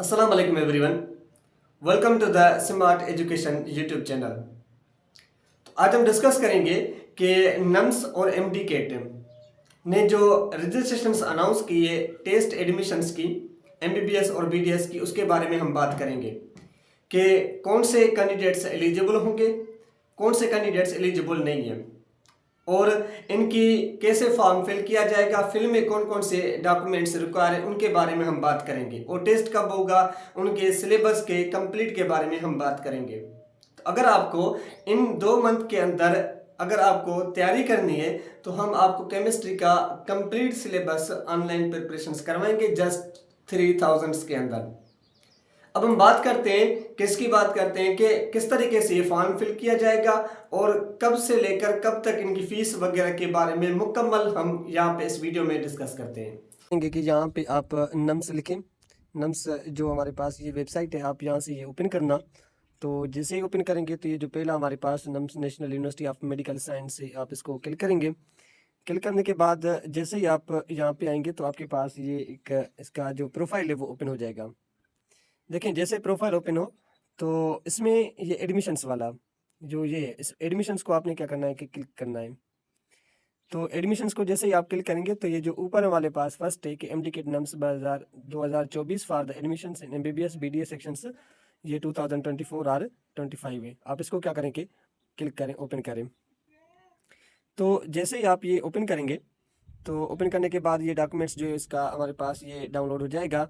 अस्सलाम वालेकुम everyone. Welcome to the smart education YouTube channel. तो आज हम डिस्कस करेंगे कि नम्स और एमडी केट ने जो रजिस्ट्रेशंस अनाउंस किए टेस्ट एडमिशन्स की एमबीबीएस और बीडीएस की, उसके बारे में हम बात करेंगे कि कौन से कैंडिडेट्स एलिजिबल होंगे, कौन से कैंडिडेट्स एलिजिबल नहीं हैं और इनकी कैसे फॉर्म फिल किया जाएगा, फिल में कौन कौन से डॉक्यूमेंट्स रिक्वायर है उनके बारे में हम बात करेंगे और टेस्ट कब होगा, उनके सिलेबस के कंप्लीट के बारे में हम बात करेंगे। तो अगर आपको इन 2 मंथ के अंदर अगर आपको तैयारी करनी है तो हम आपको केमिस्ट्री का कंप्लीट सिलेबस ऑनलाइन प्रिपरेशंस करवाएंगे जस्ट 3000 के अंदर। अब हम बात करते हैं, किसकी बात करते हैं कि किस तरीके से ये फॉर्म फिल किया जाएगा और कब से लेकर कब तक इनकी फीस वगैरह के बारे में मुकम्मल हम यहाँ पे इस वीडियो में डिस्कस करते हैं कि यहाँ पे आप नम्स लिखें। नम्स जो हमारे पास ये वेबसाइट है, आप यहाँ से ये ओपन करना। तो जैसे ही ओपन करेंगे तो ये जो पहला हमारे पास NUMS national university of medical science से आप इसको क्लिक करेंगे। क्लिक करने के बाद जैसे ही आप यहाँ पे आएंगे तो आपके पास ये एक इसका जो प्रोफाइल है वो ओपन हो जाएगा। देखें, जैसे प्रोफाइल ओपन हो तो इसमें ये एडमिशन्स वाला जो ये है, इस एडमिशन्स को आपने क्या करना है कि क्लिक करना है। तो एडमिशन्स को जैसे ही आप क्लिक करेंगे तो ये जो ऊपर वाले पास फर्स्ट है कि MDCAT nums 2024 for the admissions in MBBS BDS sections, ये 2024 और 25 है। आप इसको क्या करें कि क्लिक करें, ओपन करें। तो जैसे ही आप ये ओपन करेंगे तो ओपन करने के बाद ये डॉक्यूमेंट्स जो है इसका हमारे पास ये डाउनलोड हो जाएगा।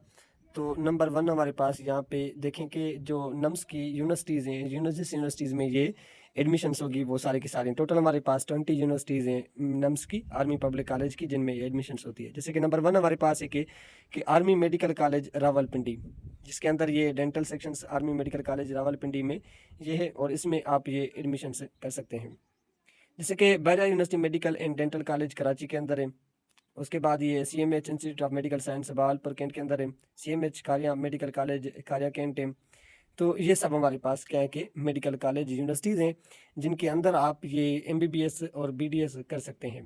तो नंबर 1 हमारे पास यहाँ पे देखें कि जो नम्स की यूनिवर्सिटीज़ हैं, यूनिवर्सिटीज़ में ये एडमिशन्स होगी वो सारे की सारी। टोटल हमारे पास 20 यूनिवर्सिटीज़ हैं नम्स की, आर्मी पब्लिक कॉलेज की, जिनमें ये एडमिशन्स होती है। जैसे कि नंबर 1 हमारे पास है कि आर्मी मेडिकल कॉलेज रावलपिंडी, जिसके अंदर ये dental sections army medical college Rawalpindi में ये है और इसमें आप ये एडमिशन्स कर सकते हैं। जैसे कि बैरा university medical and dental college Karachi के अंदर है। उसके बाद ये CMH institute of medical science Bahawalpur cantt के अंदर है। CMH कारिया मेडिकल कॉलेज कारिया कैंट है। तो ये सब हमारे पास क्या है कि मेडिकल कॉलेज यूनिवर्सिटीज़ हैं जिनके अंदर आप ये MBBS और BDS कर सकते हैं।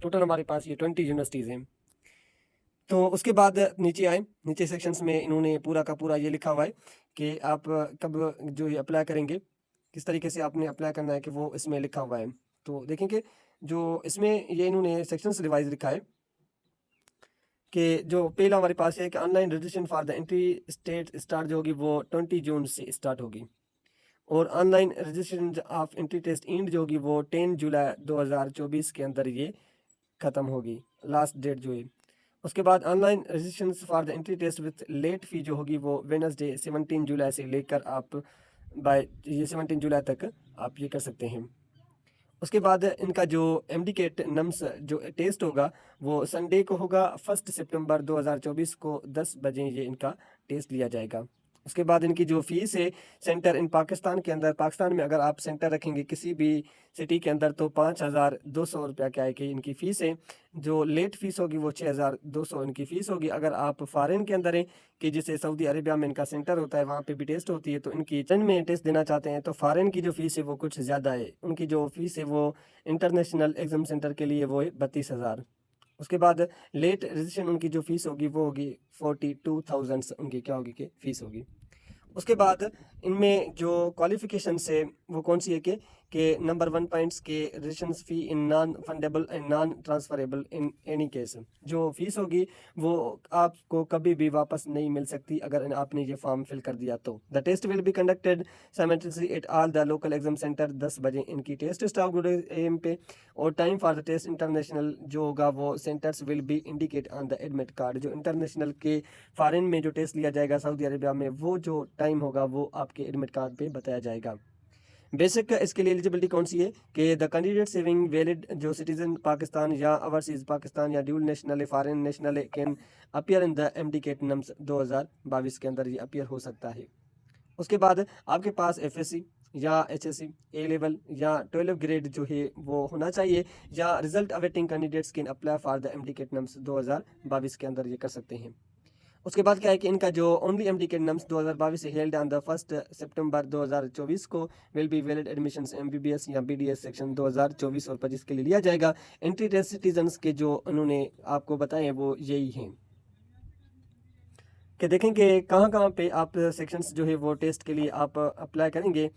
टोटल हमारे पास ये 20 यूनिवर्सिटीज़ हैं। तो उसके बाद नीचे आए, नीचे सेक्शंस में इन्होंने पूरा का पूरा ये लिखा हुआ है कि आप कब जो ये अप्लाई करेंगे, किस तरीके से आपने अप्लाई करना है कि वो इसमें लिखा हुआ है। तो देखें कि जो इसमें ये इन्होंने सेक्शंस रिवाइज लिखा है कि जो पहला हमारे पास है कि online registration for the entry state start जो होगी वो 20 जून से स्टार्ट होगी और online registration of entry test end जो होगी वो 10 जुलाई 2024 के अंदर ये ख़त्म होगी, लास्ट डेट जो है। उसके बाद online registration for the entry test with late fee जो होगी वो वेडनेसडे 17 जुलाई से लेकर आप बाय ये 17 जुलाई तक आप ये कर सकते हैं। उसके बाद इनका जो एमडीकेट नम्स जो टेस्ट होगा वो संडे को होगा, 1 सितंबर 2024 को 10 बजे ये इनका टेस्ट लिया जाएगा। उसके बाद इनकी जो फीस है सेंटर इन पाकिस्तान के अंदर, पाकिस्तान में अगर आप सेंटर रखेंगे किसी भी सिटी के अंदर तो 5200 रुपया क्या है कि इनकी फ़ीस है। जो लेट फ़ीस होगी वो 6200 इनकी फ़ीस होगी। अगर आप फ़ॉरेन के अंदर हैं कि जैसे सऊदी अरेबिया में इनका सेंटर होता है, वहाँ पे भी टेस्ट होती है, तो इनकी चंद में टेस्ट देना चाहते हैं तो फ़ॉरेन की जो फ़ीस है वो कुछ ज़्यादा है। उनकी जो फ़ीस है वो इंटरनेशनल एग्ज़ाम सेंटर के लिए वो है 32,000। उसके बाद लेट रजिस्ट्रेशन उनकी जो फ़ीस होगी वो होगी 42,000 उनकी क्या होगी कि फ़ीस होगी। उसके बाद इनमें जो क्वालिफिकेशंस है वो कौन सी है कि नंबर 1 पॉइंट्स के registration fee in non fundable and non transferable in any case, जो फीस होगी वो आपको कभी भी वापस नहीं मिल सकती अगर आपने ये फॉर्म फिल कर दिया तो। The test will be conducted simultaneously at all the local exam centre, 10 बजे इनकी टेस्ट स्टार्ट होगी AM पे और time for the test international जो होगा वो centres will be indicate on the admit card. जो इंटरनेशनल के फॉरेन में जो टेस्ट लिया जाएगा सऊदी अरेबिया में, वो जो टाइम होगा वो आपके एडमिट कार्ड पे बताया जाएगा। बेसिक इसके लिए एलिजिबिलिटी कौन सी है कि द कैंडिडेट सेविंग वैलिड जो सिटीजन पाकिस्तान या ओवरसीज पाकिस्तान या dual national foreign national can appear in the MDCAT nums 2022 के अंदर ये अपीयर हो सकता है। उसके बाद आपके पास FSC या HSC A लेवल या 12 ग्रेड जो है वो होना चाहिए या result awaiting candidates can apply for the MDCAT nums 2022 के अंदर ये कर सकते हैं। उसके बाद क्या है कि इनका जो ओनली एमडीकेट नम्स 2022 से हेल्ड ऑन द 1 सितंबर 2024 को will be valid admissions MBBS या BDS सेक्शन 2024 और 25 के लिए लिया जाएगा। एंट्री टेस्ट सिटीजन्स के जो उन्होंने आपको बताए वो यही हैं। कि देखेंगे कहाँ कहाँ पे आप सेक्शंस जो है वो टेस्ट के लिए आप अप्लाई करेंगे।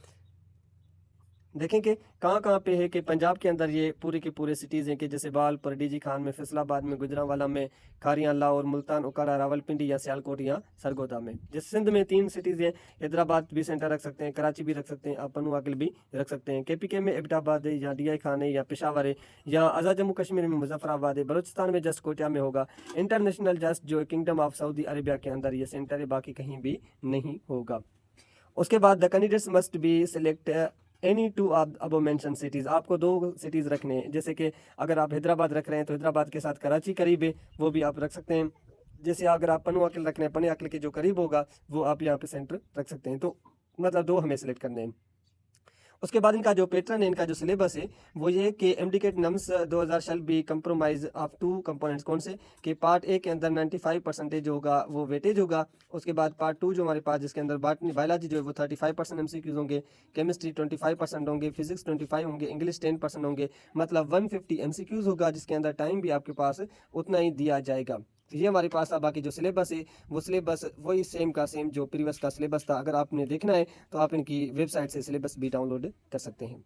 देखेंगे कहाँ कहाँ पे है कि पंजाब के अंदर ये पूरे के पूरे सिटीज़ हैं कि जैसे बालपुर, डीजी खान में, फैसलाबाद में, गुजरांवाला में, खारियां, लाहौर, मुल्तान, उकाड़ा, रावलपिंडी या सियालकोट या सरगोदा में। जैसे सिंध में 3 सिटीज़ हैं, हैदराबाद भी सेंटर रख सकते हैं, कराची भी रख सकते हैं, आप पन्नू आकिल भी रख सकते हैं। केपीके में एबटाबाद है या DI खान है या पेशावर है या आज़ाद जम्मू कश्मीर में मुजफ्फराबाद है, बलूचिस्तान में जस्ट कोटिया में होगा, इंटरनेशनल जस्ट जो किंगडम ऑफ सऊदी अरेबिया के अंदर ये सेंटर है, बाकी कहीं भी नहीं होगा। उसके बाद the candidates must be select any two above mention cities. आपको 2 सिटीज़ रखने हैं, जैसे कि अगर आप हैदराबाद रख रहे हैं तो हैदराबाद के साथ कराची करीब है, वो भी आप रख सकते हैं। जैसे अगर आप पन्नू आकिल रख रहे हैं, पन्नू आकिल के जो करीब होगा वो आप यहाँ पे सेंटर रख सकते हैं। तो मतलब 2 हमें सेलेक्ट करने हैं। उसके बाद इनका जो पैटर्न है, इनका जो सिलेबस है वो ये है कि MDCAT nums 2000 shall be compromise of 2 components. कौन से कि पार्ट ए के अंदर 95% होगा वो वेटेज होगा। उसके बाद पार्ट 2 जो हमारे पास जिसके अंदर बायोलॉजी जो है वो 35% MCQs होंगे, केमिस्ट्री 25% होंगे, फिजिक्स 25 होंगे, इंग्लिश 10% होंगे, मतलब 150 MCQs होगा, जिसके अंदर टाइम भी आपके पास उतना ही दिया जाएगा। तो ये हमारे पास था। बाकी जो सिलेबस है वो सिलेबस वही सेम का सेम जो प्रीवियस का सिलेबस था। अगर आपने देखना है तो आप इनकी वेबसाइट से सिलेबस भी डाउनलोड कर सकते हैं।